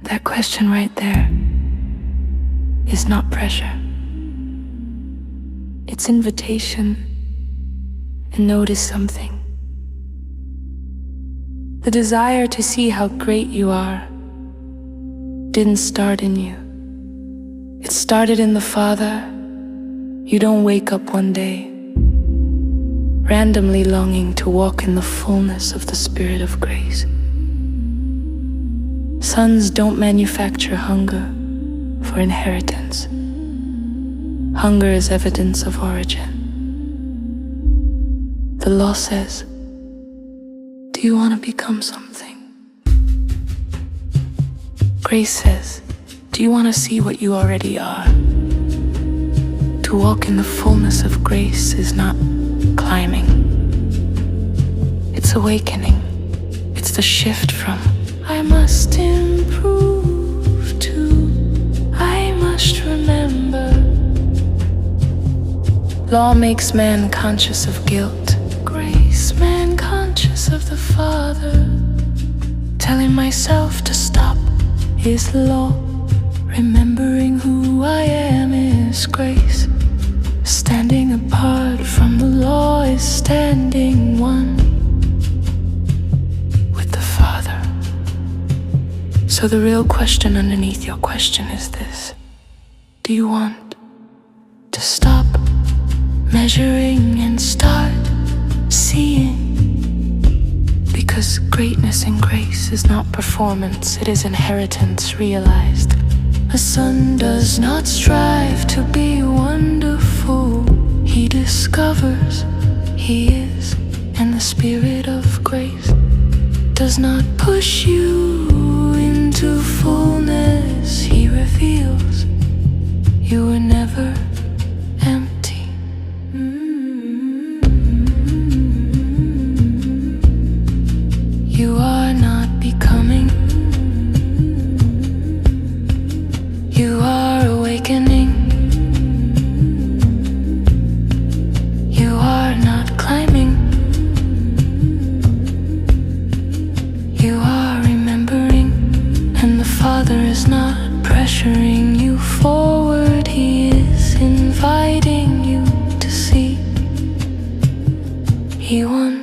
That question right there is not pressure. It's invitation. And notice something. The desire to see how great you are didn't start in you. It started in the Father. You don't wake up one day randomly longing to walk in the fullness of the Spirit of grace. Sons don't manufacture hunger for inheritance. Hunger is evidence of origin. The law says, do you want to become something? Grace says, do you want to see what you already are? To walk in the fullness of grace is not climbing. It's awakening. It's the shift from I must improve to I must remember. Law makes man conscious of guilt. Grace, man conscious of the Father. Telling myself to stop is law. Remembering who I am is grace. Standing apart from the law is standing one with the Father. So the real question underneath your question is this: do you want to stop measuring and start seeing? Because greatness and grace is not performance, it is inheritance realized. A son does not strive to be wonderful. He discovers he is, and the Spirit of grace does not push you into fullness. He reveals you were never empty. You are not becoming. You are awakening. You are not climbing. You are remembering. And the Father is not pressuring you forward. He is inviting you to see. He won.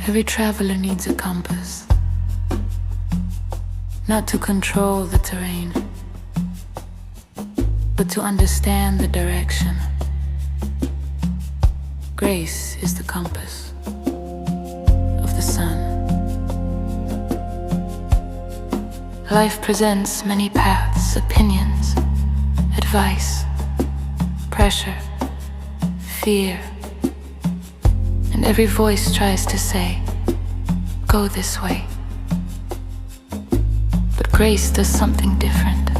Every traveler needs a compass, not to control the terrain, but to understand the direction. Grace is the compass of the sun. Life presents many paths, opinions, advice, pressure, fear. And every voice tries to say, go this way. But grace does something different.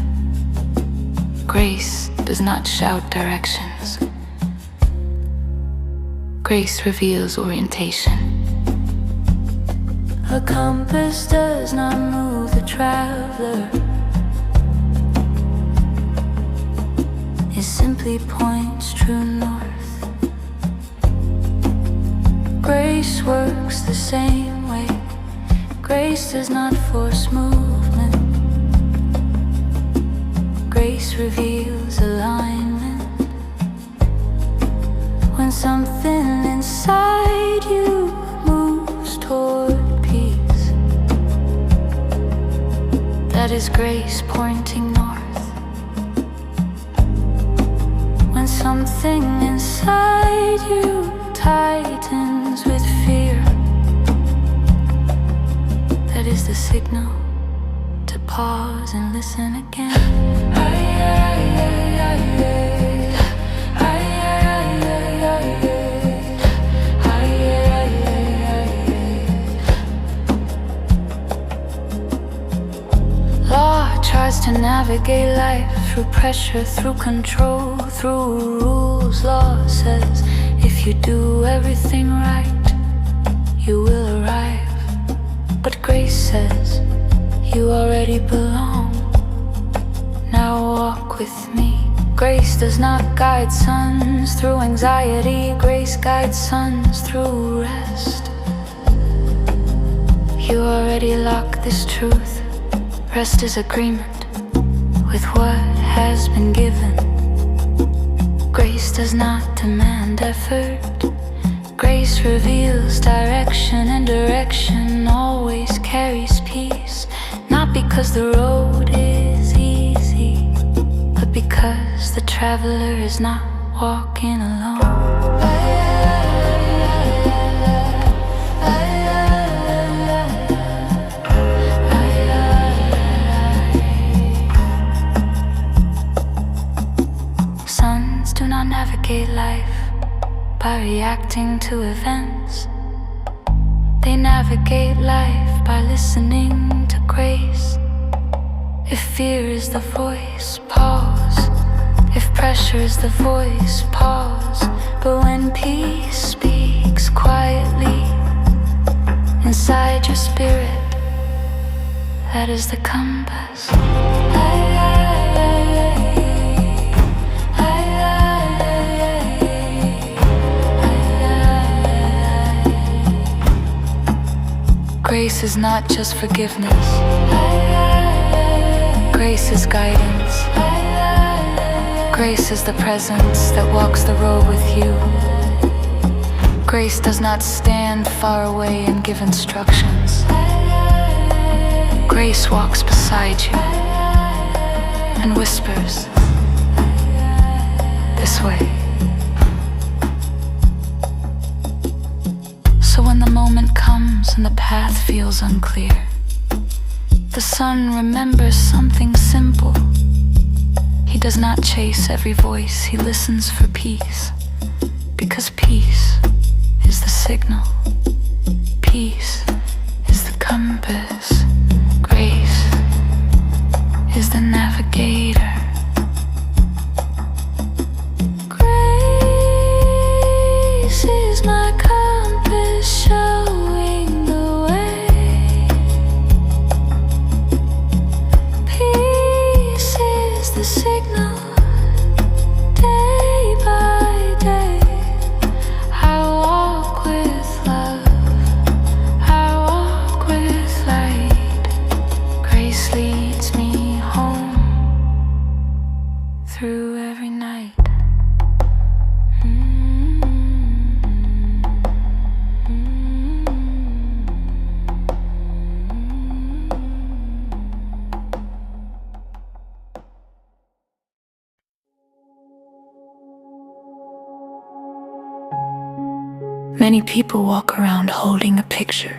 Grace does not shout directions. Grace reveals orientation. A compass does not move the traveler. It simply points true north. Grace works the same way. Grace does not force movement. Grace reveals alignment. When something inside you moves toward peace, that is grace pointing north. When something inside you tightens with fear, that is the signal to pause and listen again. Law tries to navigate life through pressure, through control, through rules. Law says if you do everything right, you will arrive. But grace says you already belong. walk with me. Grace does not guide sons through anxiety. Grace guides sons through rest. You already locked this truth. Rest is agreement with what has been given. Grace does not demand effort. Grace reveals direction, and direction always carries peace. Not because the road is easy, but because the traveler is not walking alone. Sons do not navigate life by reacting to events. They navigate life by listening to grace. If fear is the voice, pause. If pressure is the voice, pause. But when peace speaks quietly inside your spirit, that is the compass. Grace is not just forgiveness. Grace is guidance. Grace is the presence that walks the road with you. Grace does not stand far away and give instructions. Grace walks beside you and whispers, "This way." So when the moment comes and the path feels unclear, the son remembers something simple. He does not chase every voice, he listens for peace. Because peace is the signal. Peace is the compass. Grace is the navigator. Grace is my compass showing the way. Peace is the signal. Day by day I walk with love, I walk with light. Grace leads me home through every night. Many people walk around holding a picture,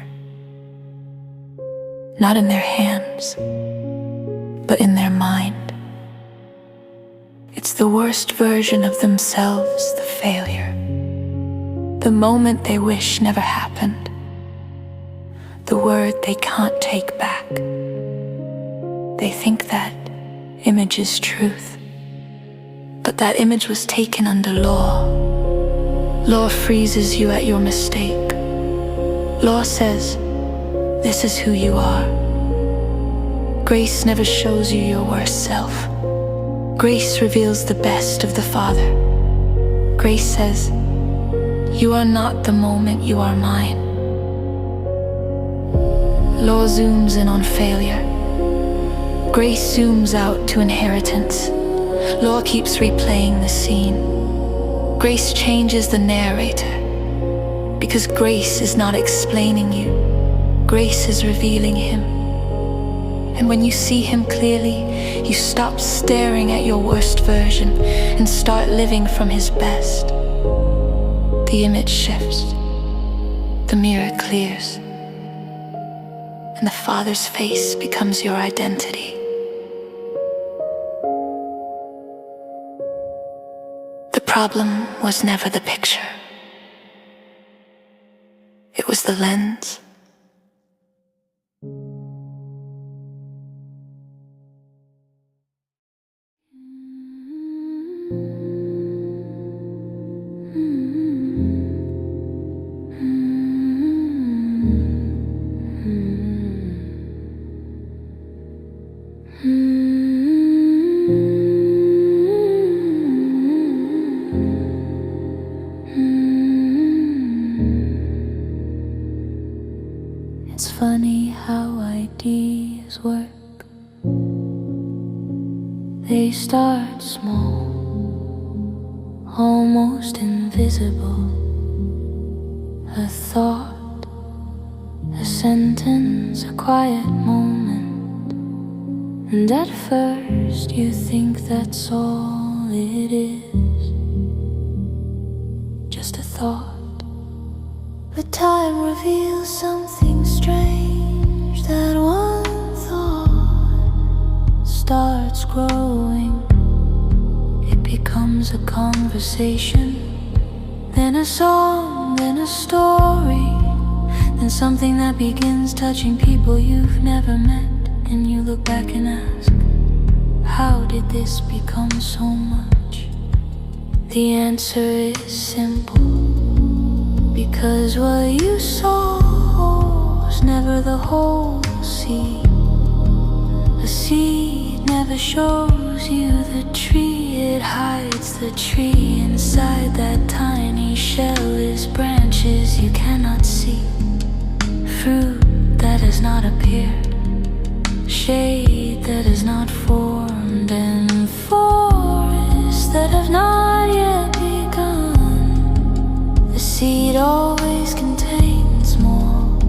not in their hands, but in their mind. It's the worst version of themselves, the failure, the moment they wish never happened, the word they can't take back. They think that image is truth, but that image was taken under law. Law freezes you at your mistake. Law says, this is who you are. Grace never shows you your worst self. Grace reveals the best of the Father. Grace says, you are not the moment, you are mine. Law zooms in on failure. Grace zooms out to inheritance. Law keeps replaying the scene. Grace changes the narrator, because grace is not explaining you. Grace is revealing him. And when you see him clearly, you stop staring at your worst version and start living from his best. The image shifts, the mirror clears, and the Father's face becomes your identity. The problem was never the picture. It was the lens. always work. They start small, almost invisible. A thought, a sentence, a quiet moment. And at first you think that's all it is, just a thought. But time reveals something strange. That one thought starts growing. It becomes a conversation, then a song, then a story, then something that begins touching people you've never met. And you look back and ask, how did this become so much? The answer is simple, because what you saw was never the whole seed. A seed never shows you the tree, it hides the tree. Inside that tiny shell is branches you cannot see, fruit that has not appeared, shade that has not formed, and forests that have not yet begun. The seed always contains more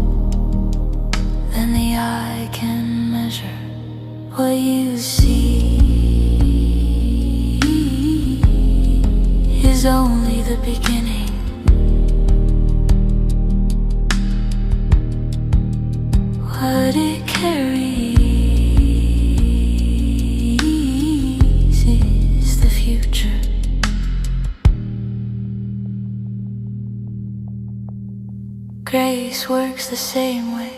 than the eye can measure. What you see is only the beginning. What it carries is the future. Grace works the same way.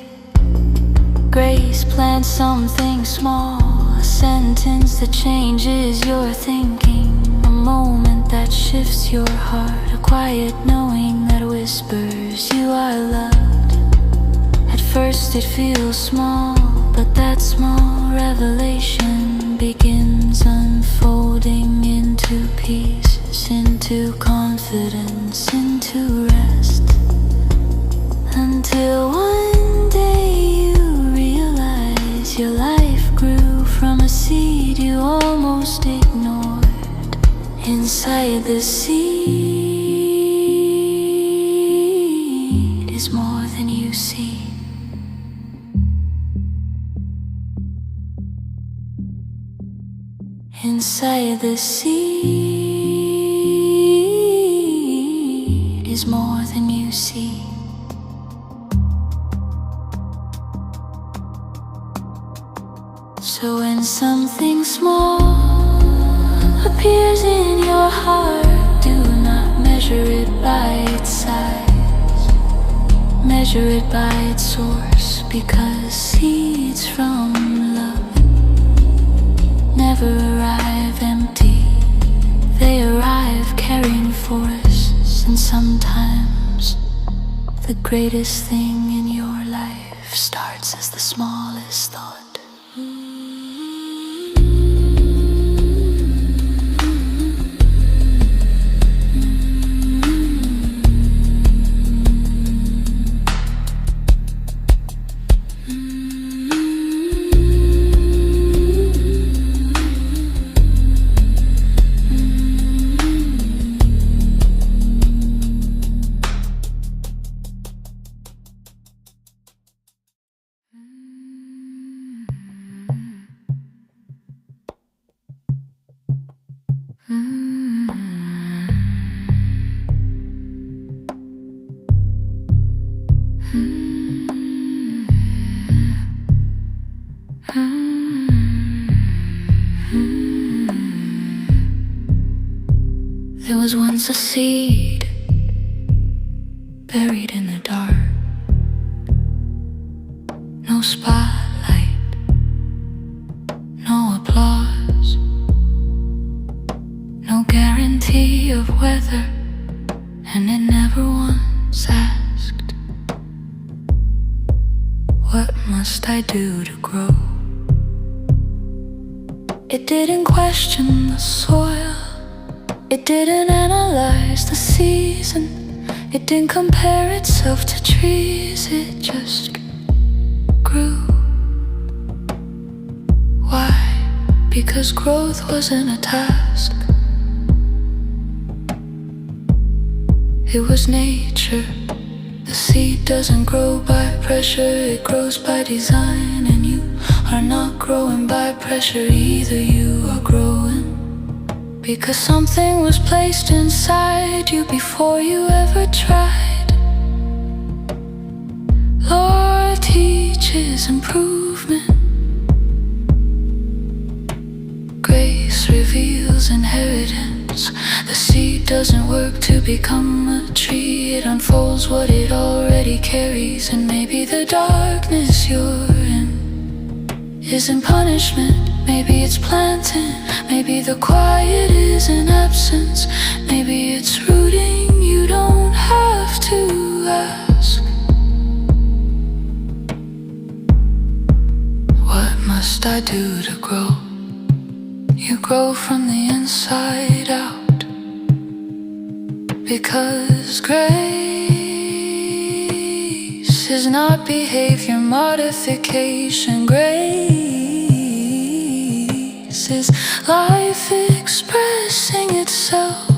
Grace plants something small, a sentence that changes your thinking, a moment that shifts your heart, a quiet knowing that whispers you are loved. At first it feels small, but that small revelation begins unfolding into pieces, into confidence, into rest, until one day you realize your life grew from a seed you almost ignored. Inside the seed is more than you see. Inside the seed is more than you see. So when something small appears in your heart, do not measure it by its size, measure it by its source, because seeds from love never arrive empty. They arrive carrying forests, and sometimes the greatest thing in your life starts as the smallest thought. There was once a seed buried in the dark. No spotlight, no applause, no guarantee of weather, and it never once asked, what must I do to grow? It didn't question the soil, it didn't analyze the season, it didn't compare itself to trees, it just grew. because growth wasn't a task. It was nature. The seed doesn't grow by pressure, it grows by design. And you are not growing by pressure either, you are growing because something was placed inside you before you ever tried. Lord teaches improvement. Grace reveals inheritance. The seed doesn't work to become a tree, it unfolds what it already carries. And maybe the darkness you're in isn't punishment, maybe it's planting. Maybe the quiet is an absence, maybe it's rooting. You don't have to ask. What must I do to grow? You grow from the inside out. Because grace is not behavior modification. Grace is life expressing itself.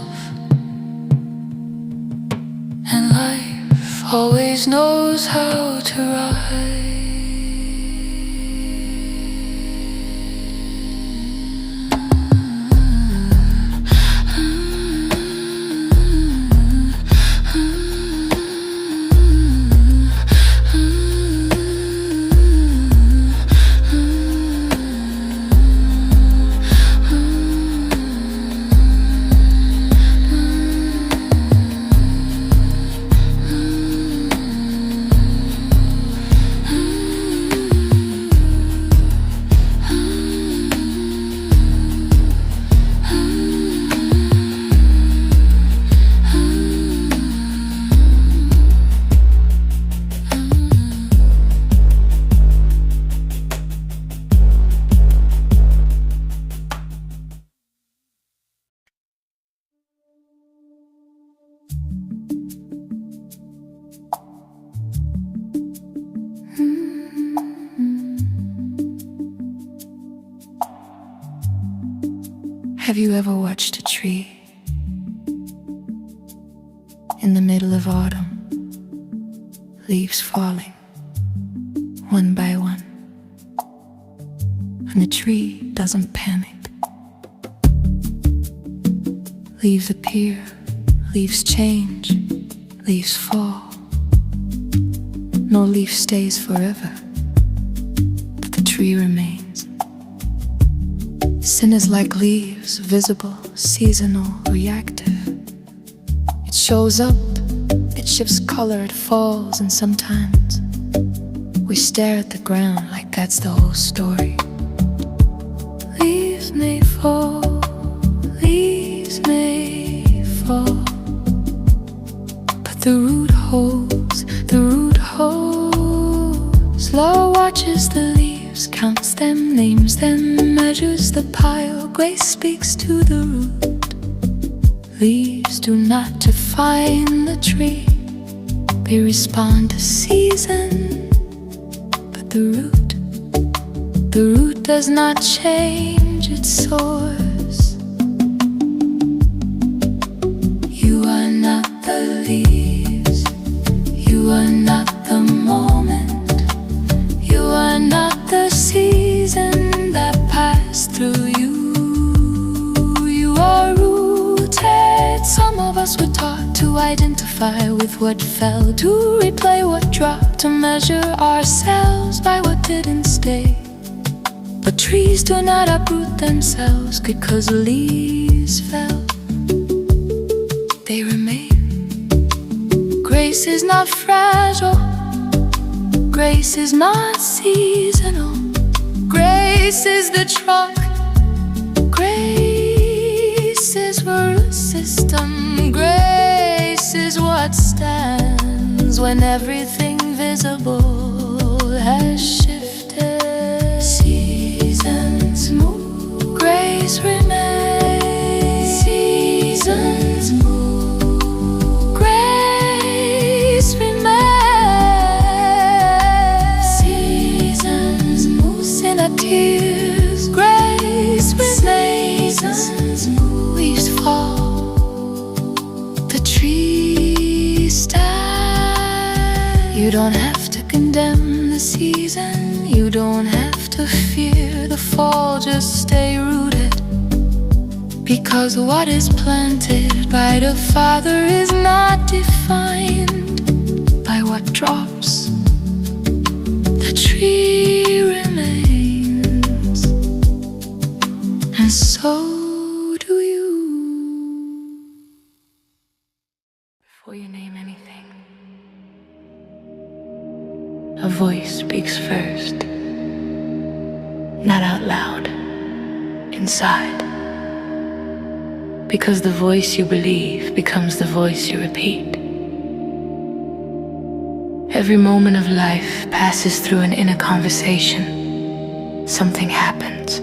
And life always knows how to rise. Have you ever watched a tree in the middle of autumn, leaves falling one by one, and the tree doesn't panic? Leaves appear, leaves change, leaves fall. No leaf stays forever, but the tree remains. Sin is like leaves, visible, seasonal, reactive. It shows up, it shifts color, it falls, and sometimes we stare at the ground like that's the whole story. Leaves may fall, leaves may fall, but the root holds, the root holds. Law watches the leaves, counts them, names them, measures the pile. Grace speaks to the root. Leaves do not define the tree, they respond to season. But the root does not change its source. You are not the leaves, you are not the moment, you are not the season that passed through you. You are rooted. Some of us were taught to identify with what fell, to replay what dropped, to measure ourselves by what didn't stay. But trees do not uproot themselves because leaves fell. They remain. Grace is not fragile, grace is not seasonal. Grace is the trunk, grace is the root system. Grace is what stands when everything visible has shifted. Seasons move, grace remains. Seasons move, grace remains. Seasons move, sin appears, grace don't have to condemn the season, you don't have to fear the fall, just stay rooted. Because what is planted by the Father is not defined by what drops. The tree remains, and so do you. Before you name anything, a voice speaks first, not out loud, inside. Because the voice you believe becomes the voice you repeat. Every moment of life passes through an inner conversation. Something happens,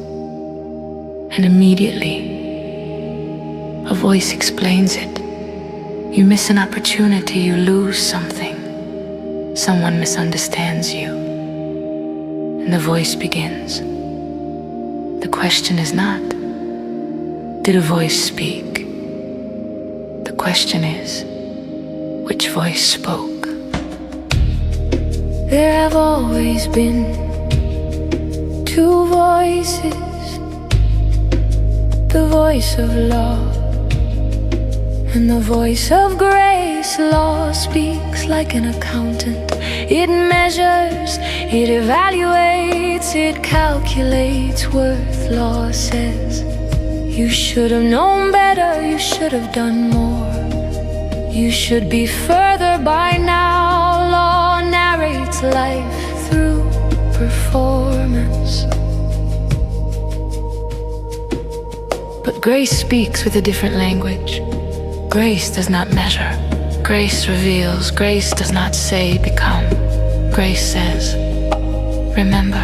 and immediately a voice explains it. You miss an opportunity, you lose something. Someone misunderstands you, and the voice begins. The question is not, did a voice speak? The question is, which voice spoke? There have always been two voices, the voice of law and the voice of grace. Law speaks like an accountant. It measures, it evaluates, it calculates worth. Law says, you should have known better, you should have done more. You should be further by now. Law narrates life through performance. But grace speaks with a different language. Grace does not measure. Grace reveals. Grace does not say, become. Grace says, remember.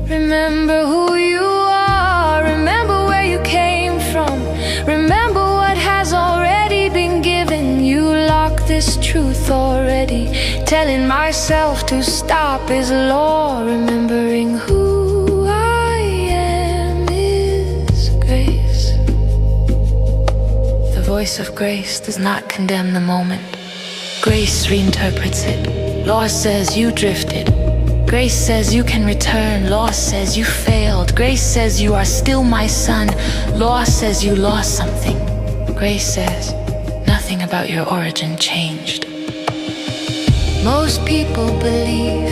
Remember who you are. Remember where you came from. Remember what has already been given. You lock this truth already. Telling myself to stop is law. Remembering who I am is grace. The voice of grace does not condemn the moment. Grace reinterprets it. Law says you drifted. Grace says you can return. Law says you failed. Grace says you are still my son. Law says you lost something. Grace says nothing about your origin changed. Most people believe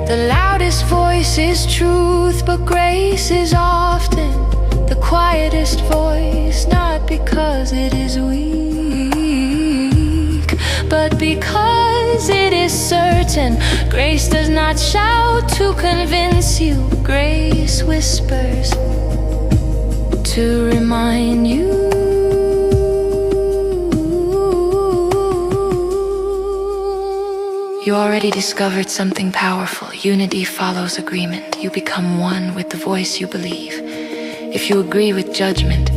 the loudest voice is truth, but grace is often the quietest voice, not because it is weak, but because it is certain. Grace does not shout to convince you. Grace whispers to remind you. You already discovered something powerful. Unity follows agreement. You become one with the voice you believe. If you agree with judgment,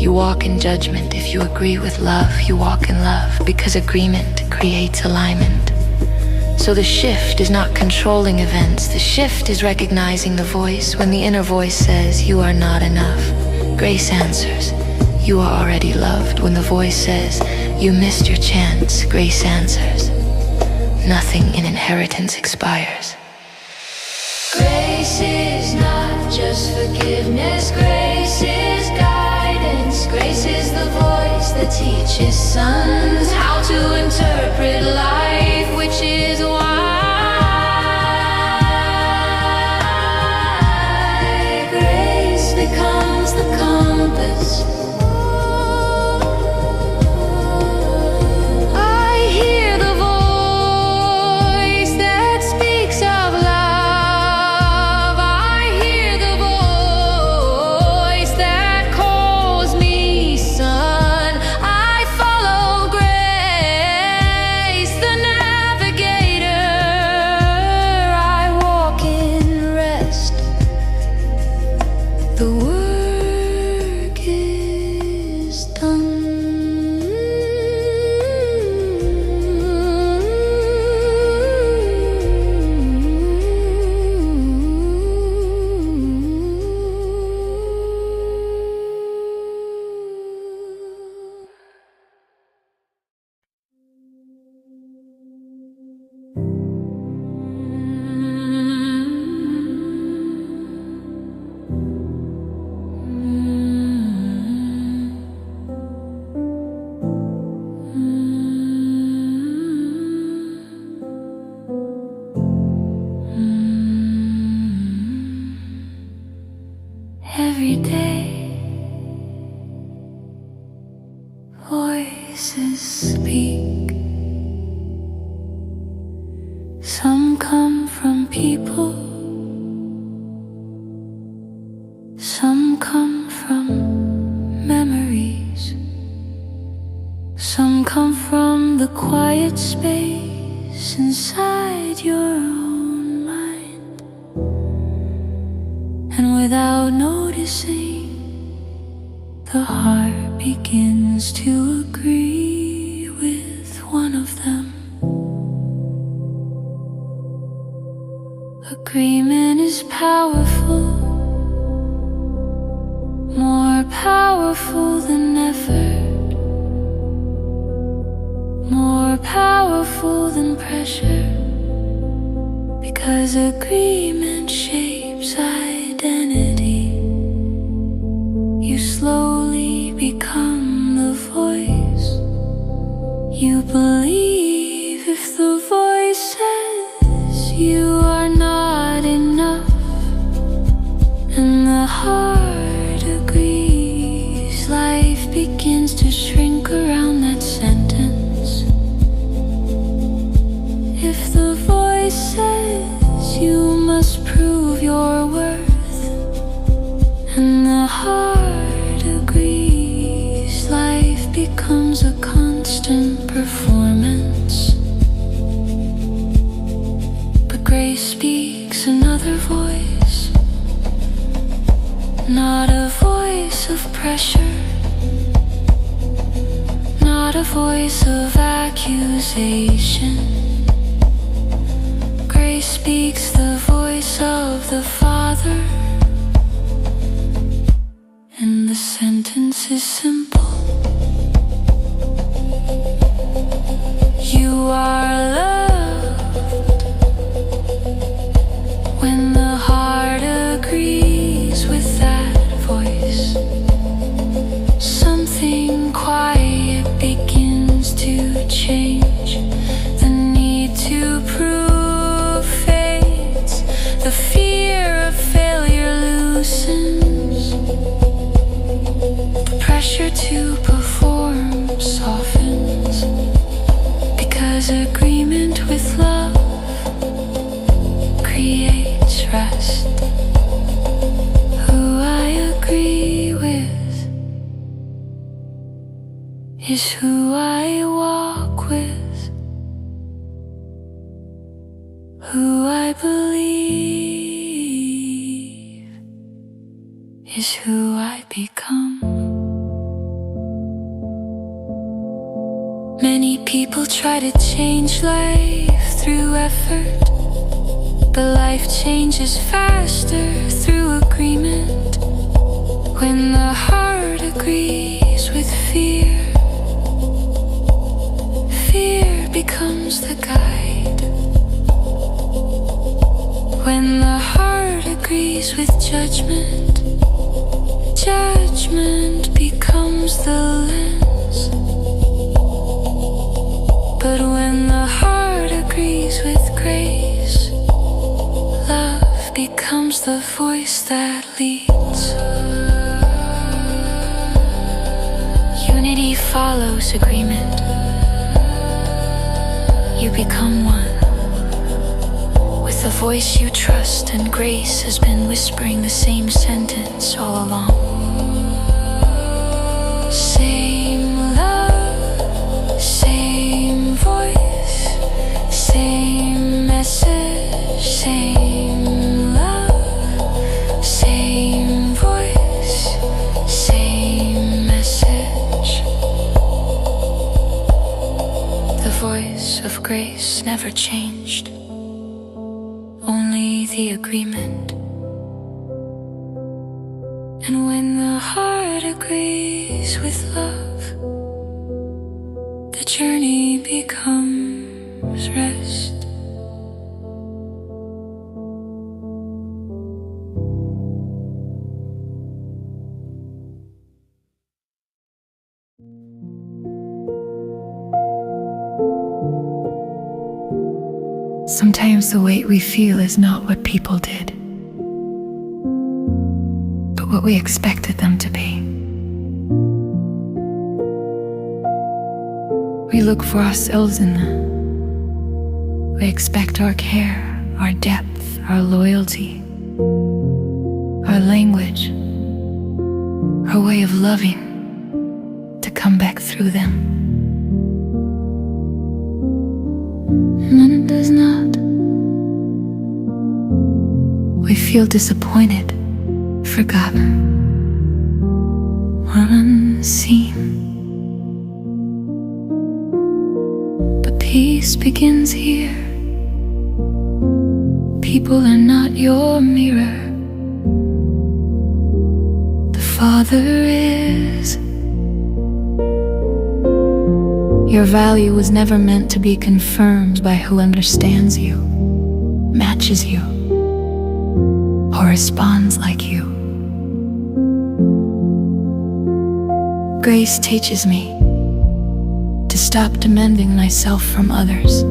you walk in judgment. If you agree with love, you walk in love, because agreement creates alignment. So the shift is not controlling events. The shift is recognizing the voice. When the inner voice says, you are not enough, grace answers, you are already loved. When the voice says, you missed your chance, grace answers, nothing in inheritance expires. Grace is not just forgiveness, grace is guidance. Grace is the voice that teaches sons how to interpret life, which is why grace becomes the compass. Grace every day. Voices speak. Some come from people, some come from memories, some come from the quiet space inside your own mind. And without noticing, the heart begins to agree with one of them. Agreement is powerful, more powerful than effort, more powerful than pressure, because agreement shapes identity. You slowly become the voice you believe. If the voice says you are not enough, and the heart agrees, life begins to shrink around that sentence. If the voice says you must prove your worth, and the heart agrees, life becomes a constant performance. But grace speaks another voice, not a voice of pressure, not a voice of accusation. Grace speaks the voice of the Father, and the sentence is simple. You are loved. When the heart agrees with that voice, something quiet begins to change. The need to prove fades, the fear of failure loosens, the pressure to perform softens, because agreement with love creates rest. Who I agree with is who I walk with. Who I believe is who I become. Many people try to change life through effort, but life changes faster through agreement. When the heart agrees with fear, fear becomes the guide. When the heart agrees with judgment, judgment becomes the lens. But when the heart agrees with grace, love becomes the voice that leads. Unity follows agreement. You become one with the voice you trust, and grace has been whispering the same sentence all along. Same love, same voice, same message, same love, same voice, same message. The voice of grace never changed, only the agreement. And when the heart agrees with love, the journey becomes rest. Sometimes the weight we feel is not what people did, but what we expected them to be. We look for ourselves in them. We expect our care, our depth, our loyalty, our language, our way of loving to come back through them. And when it does not, we feel disappointed, forgotten, or unseen. But peace begins here. People are not your mirror. The Father is. Your value was never meant to be confirmed by who understands you, matches you, or responds like you. Grace teaches me to stop demanding myself from others.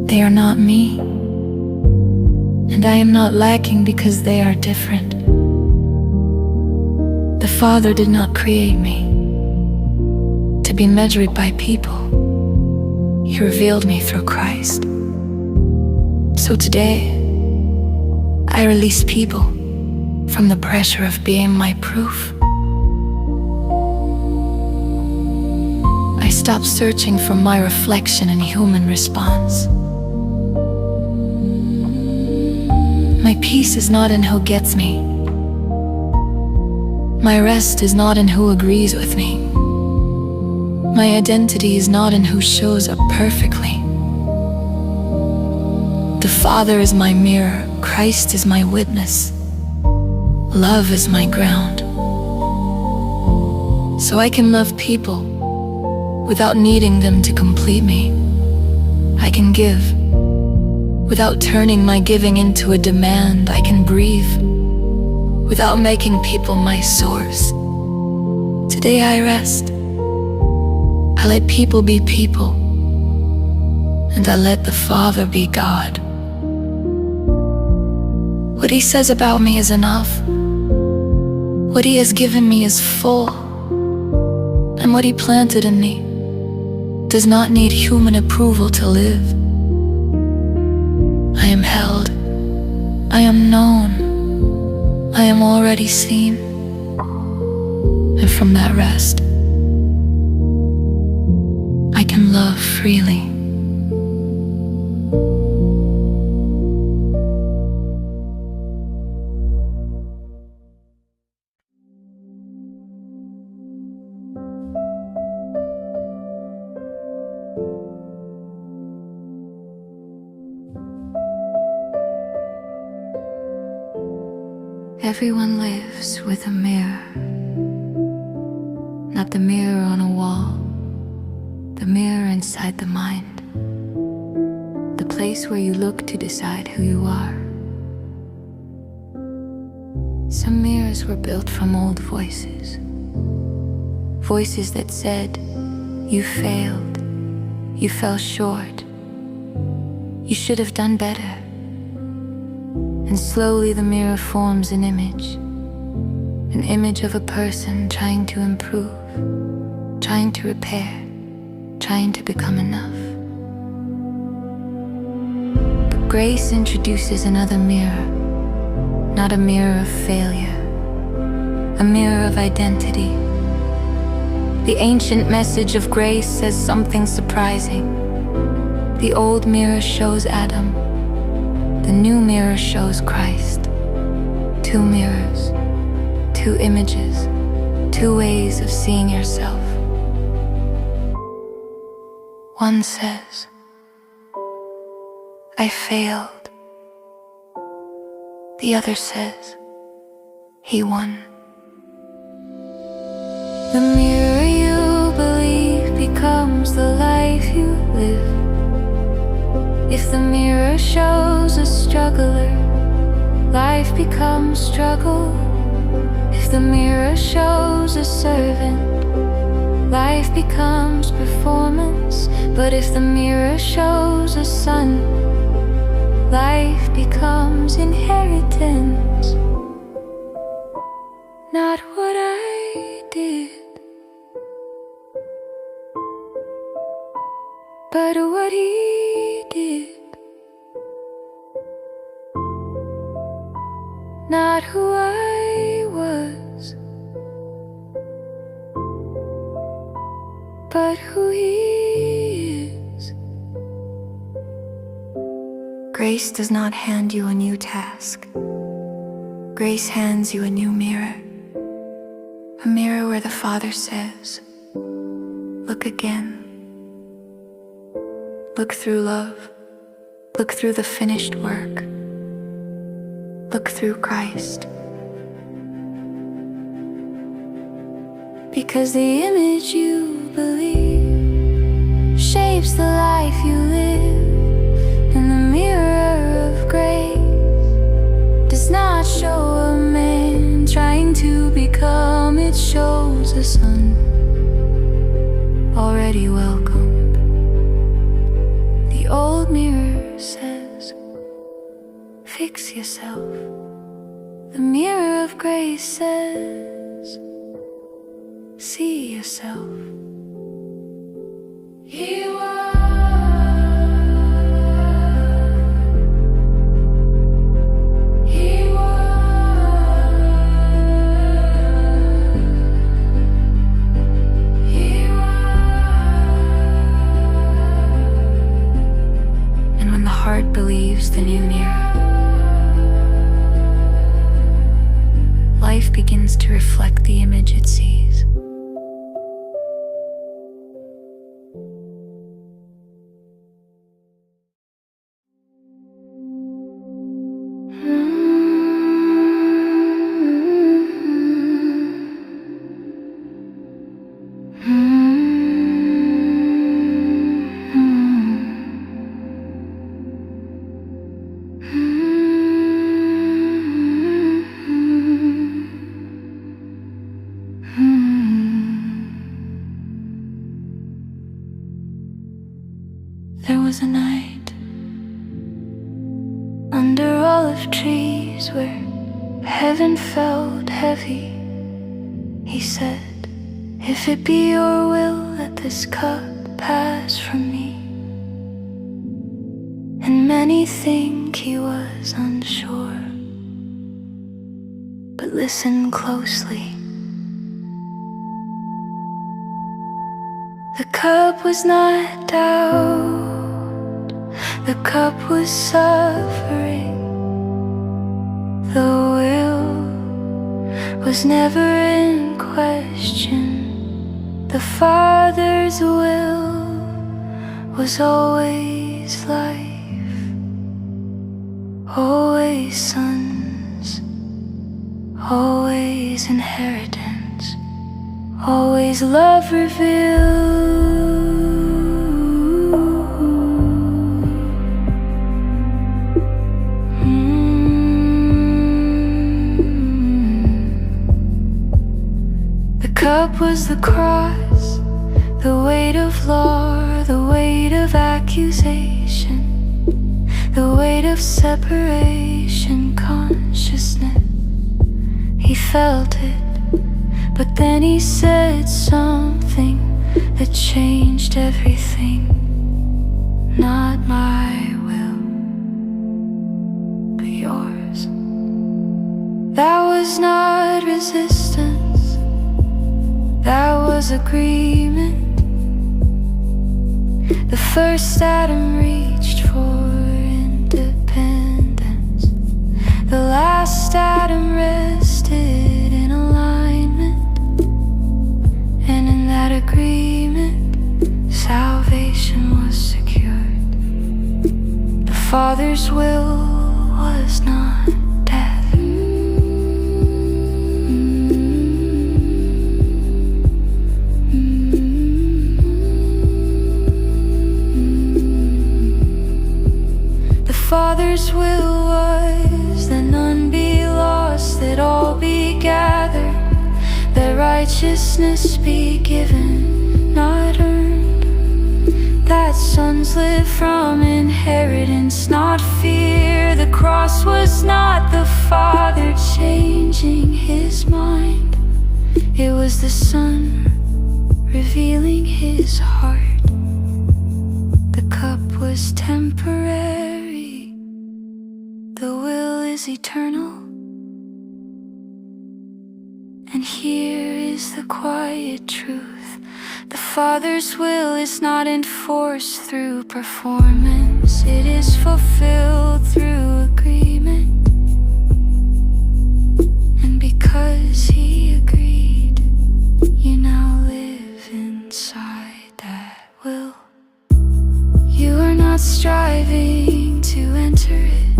They are not me, and I am not lacking because they are different. The Father did not create me to be measured by people. He revealed me through Christ. So today, I release people from the pressure of being my proof. I stop searching for my reflection in human response. My peace is not in who gets me. My rest is not in who agrees with me. My identity is not in who shows up perfectly. The Father is my mirror, Christ is my witness, love is my ground. So I can love people without needing them to complete me. I can give without turning my giving into a demand. I can breathe without making people my source. Today I rest. I let people be people, and I let the Father be God. What He says about me is enough. What He has given me is full, and what He planted in me does not need human approval to live. I am held, I am known, I am already seen, and from that rest, I can love freely. Everyone lives with a mirror, not the mirror on a wall, the mirror inside the mind, the place where you look to decide who you are. Some mirrors were built from old voices, voices that said, you failed, you fell short, you should have done better. And slowly the mirror forms an image of a person trying to improve, trying to repair, trying to become enough. But grace introduces another mirror, not a mirror of failure, a mirror of identity. The ancient message of grace says something surprising. The old mirror shows Adam, the new mirror shows Christ. Two mirrors, two images, two ways of seeing yourself. One says, I failed. The other says, he won. The mirror you believe becomes the life you live. If the mirror shows a struggler, life becomes struggle. If the mirror shows a servant, life becomes performance. But if the mirror shows a son, life becomes inheritance. not what I did, but what he did. Not who I was, but who he is. Grace does not hand you a new task. Grace hands you a new mirror. A mirror where the Father says, look again. Look through love. Look through the finished work. Look through Christ. Because the image you believe shapes the life you live. And the mirror of grace does not show a man trying to become, it shows a son already welcomed. The old mirror says, fix yourself. The mirror of grace says, see yourself. He was, he was, he was. And when the heart believes the new mirror, life begins to reflect the image it sees. There was a night under olive trees where heaven felt heavy. He said, if it be your will, let this cup pass from me. And many think he was unsure, but listen closely. The cup was not doubt, the cup was suffering. The will was never in question. The Father's will was always life, always sons, always inheritance, always love revealed. The cup was the cross, the weight of law, the weight of accusation, the weight of separation, consciousness. He felt it, but then he said something that changed everything. Not my will, but yours. That was not resistance, that was agreement. The first Adam reached for independence. The last Adam rested in alignment. And in that agreement, salvation was secured. The Father's will was not death. The Father's will was that none be lost, that all be gathered, that righteousness be given, not earned, that sons live from inheritance, not fear. The cross was not the Father changing his mind, It was the sun revealing his heart. The cup was temporary, the will is eternal. And here is the quiet truth: the Father's will is not enforced through performance, it is fulfilled through agreement. And because He agreed, you now live inside that will. You are not striving to enter it,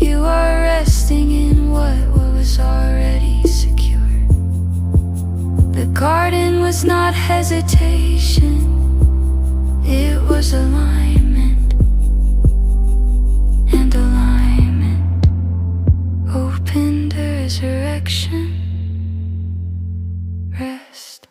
you are resting in what was already secure. The garden was not hesitation, it was alignment. And alignment opened resurrection, rest.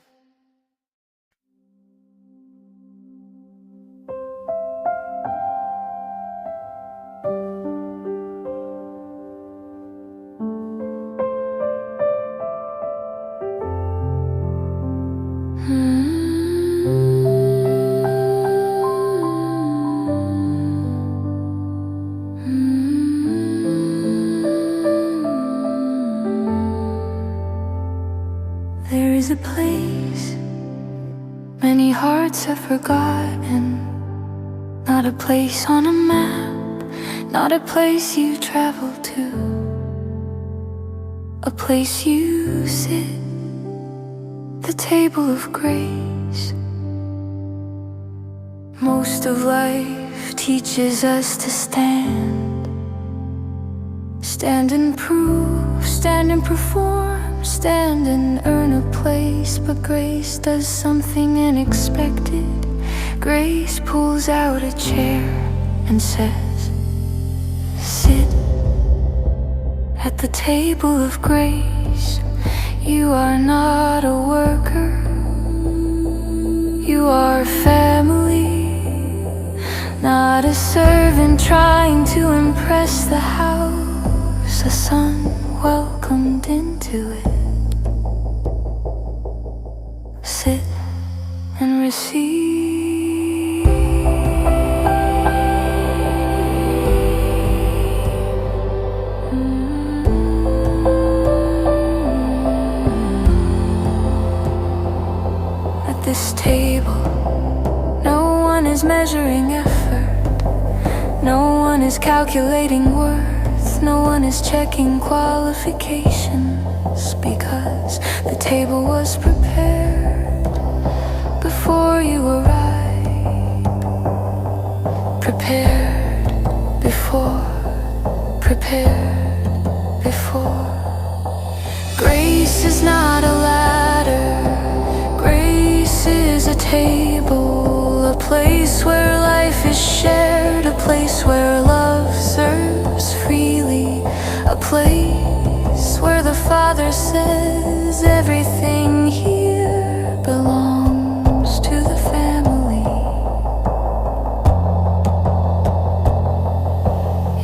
There is a place many hearts have forgotten, not a place on a map, not a place you travel to, a place you sit, the table of grace. Most of life teaches us to stand, stand and prove, stand and perform, stand and earn a place. But grace does something unexpected. Grace pulls out a chair and says, sit at the table of grace. You are not a worker, you are family, not a servant trying to impress the house, a son welcomed into it. Sit and receive. At this table, no one is measuring effort, no one is calculating worth, no one is checking qualifications, because the table was prepared before you arrived, prepared before, prepared before. Grace is not a ladder, grace is a table, a place where life is shared, a place where love serves freely, a place where the Father says everything here belongs to the family.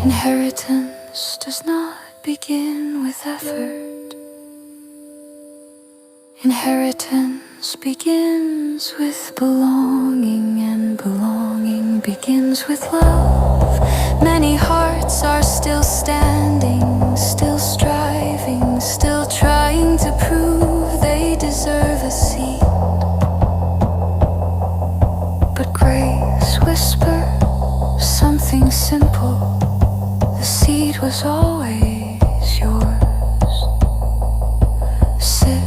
Inheritance does not begin with effort. Inheritance begins with belonging, and belonging begins with love. Many hearts are still standing, still striving, still trying to prove they deserve a seat. But grace whispers something simple: the seed was always yours. Sit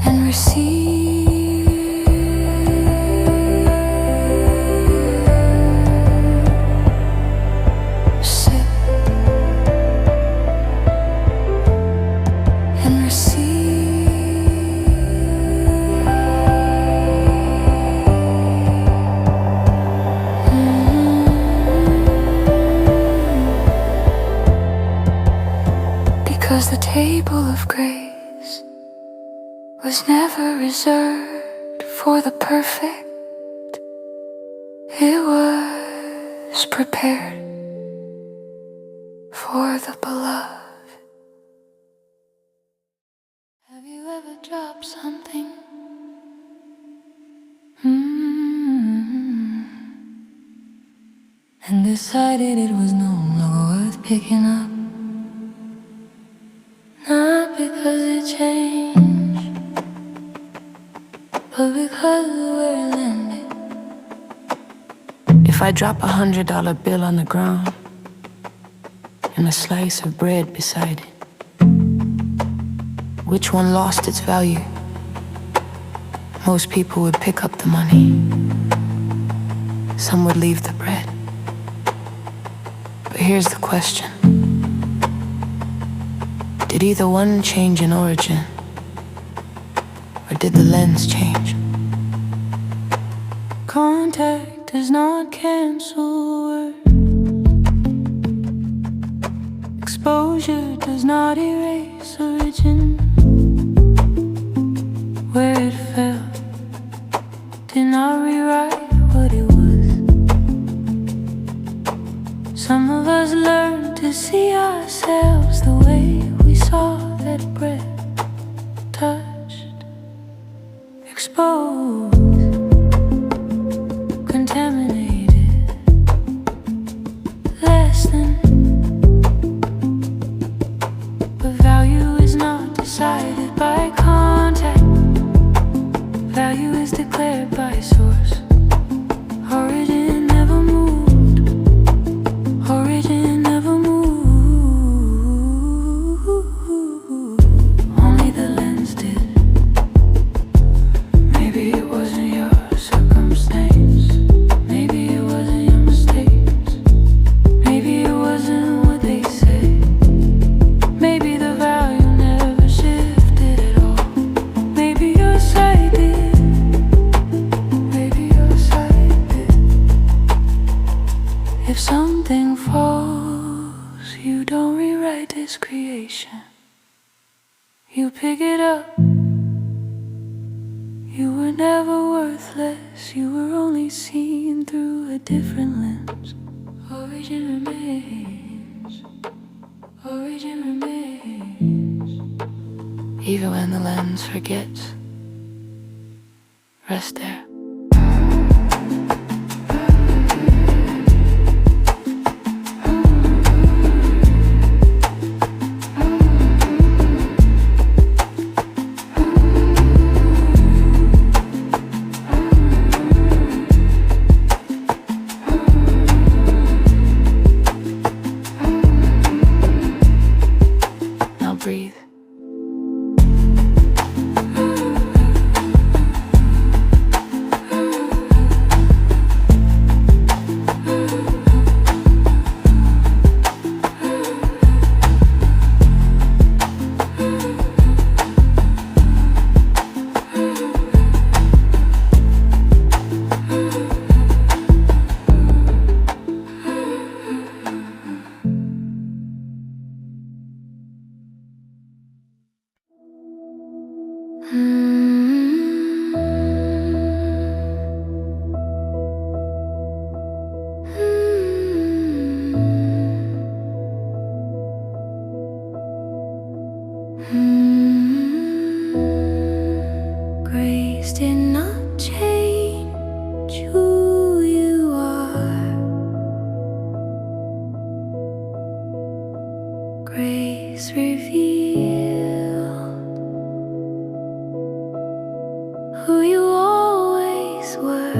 and receive. Sit and receive. Because the table of grace was never reserved for the perfect, it was prepared for the beloved. decided it was no longer worth picking up. Not because it changed, but because where it landed. If I drop $100 bill on the ground and a slice of bread beside it, which one lost its value? Most people would pick up the money. Some would leave the bread. But here's the question. Did either one change in origin? Or did the lens change? Contact does not cancel words. Exposure does not erase origin. Where it fell did not rewrite what it was. Some of us learned to see ourselves the way we saw that bread, touched, exposed, contaminated, less than. But value is not decided by contact. Value is declared by source. Origin never moved. Origin never moved. Only the lens did. Maybe it wasn't your circumstance. Maybe it wasn't your mistakes. Maybe it wasn't what they say. Maybe the value never shifted at all. Maybe your sight did. If something falls, you don't rewrite this creation. You pick it up. You were never worthless. You were only seen through a different lens. Origin remains. Origin remains. Even when the lens forgets, rest there. Breathe. Grace did not change who you are. Grace revealed who you always were.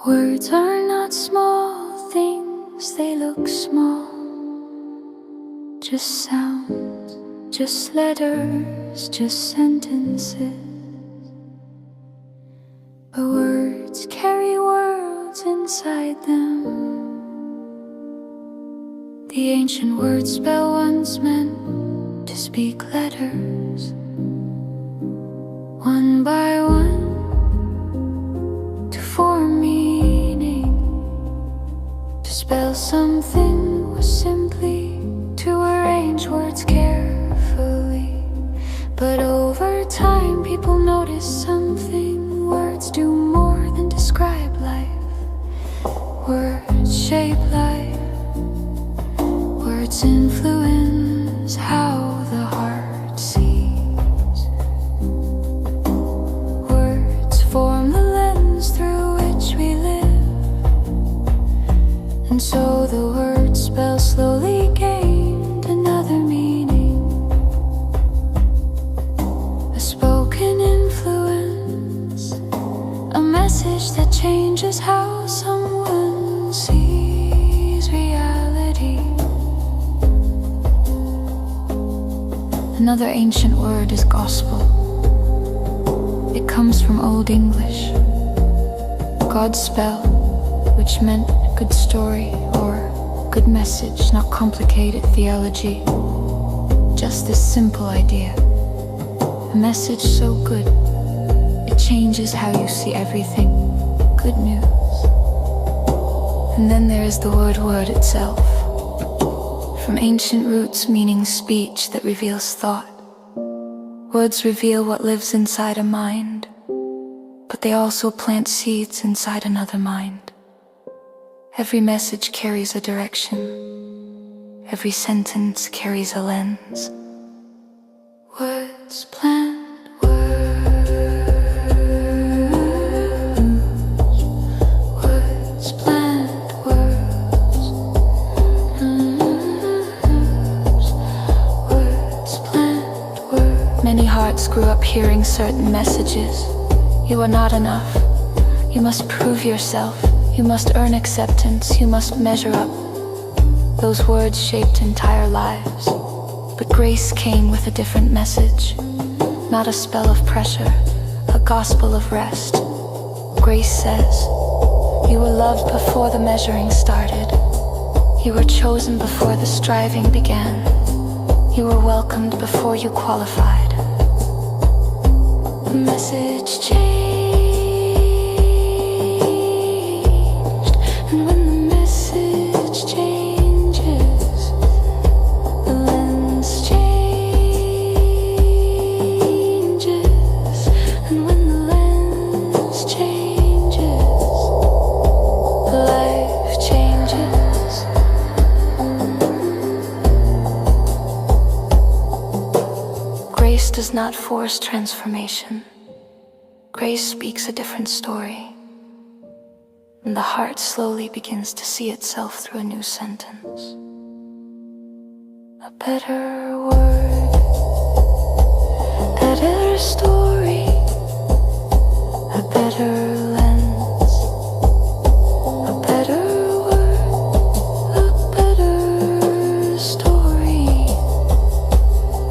Words are not small things, they look small. Just sounds, just letters, just sentences. inside them. The ancient word spell once meant to speak letters, one by one, to form meaning. To spell something was simply to arrange words carefully. But over time people notice something: words do more than describe life. Words shape life. Words influence how the heart sees. Words form the lens through which we live. And so the word spell slowly gained another meaning. A spoken influence, a message that changes how someone sees reality. Another ancient word is gospel. It comes from Old English. God's spell, which meant good story or good message, not complicated theology. Just this simple idea. A message so good, it changes how you see everything. Good news. And then there is the word itself. From ancient roots meaning speech that reveals thought. Words reveal what lives inside a mind, but they also plant seeds inside another mind. Every message carries a direction. Every sentence carries a lens. Words plant words. Words plant words. Words plant words. Many hearts grew up hearing certain messages. You are not enough. You must prove yourself. You must earn acceptance. You must measure up. Those words shaped entire lives. But grace came with a different message. Not a spell of pressure, a gospel of rest. Grace says, you were loved before the measuring started. You were chosen before the striving began. You were welcomed before you qualified. The message changed. And when the message changes, the lens changes. And when the lens changes, life changes. Grace does not force transformation. Grace speaks a different story. And the heart slowly begins to see itself through a new sentence. A better word, better story, a better lens, a better word, a better story,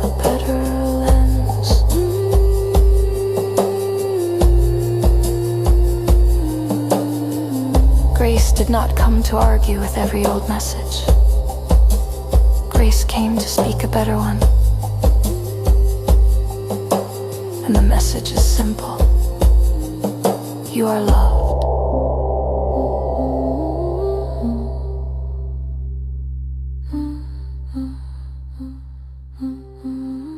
a better lens. Grace did not come to argue with every old message. Grace came to speak a better one. And the message is simple. You are loved. Mm-hmm.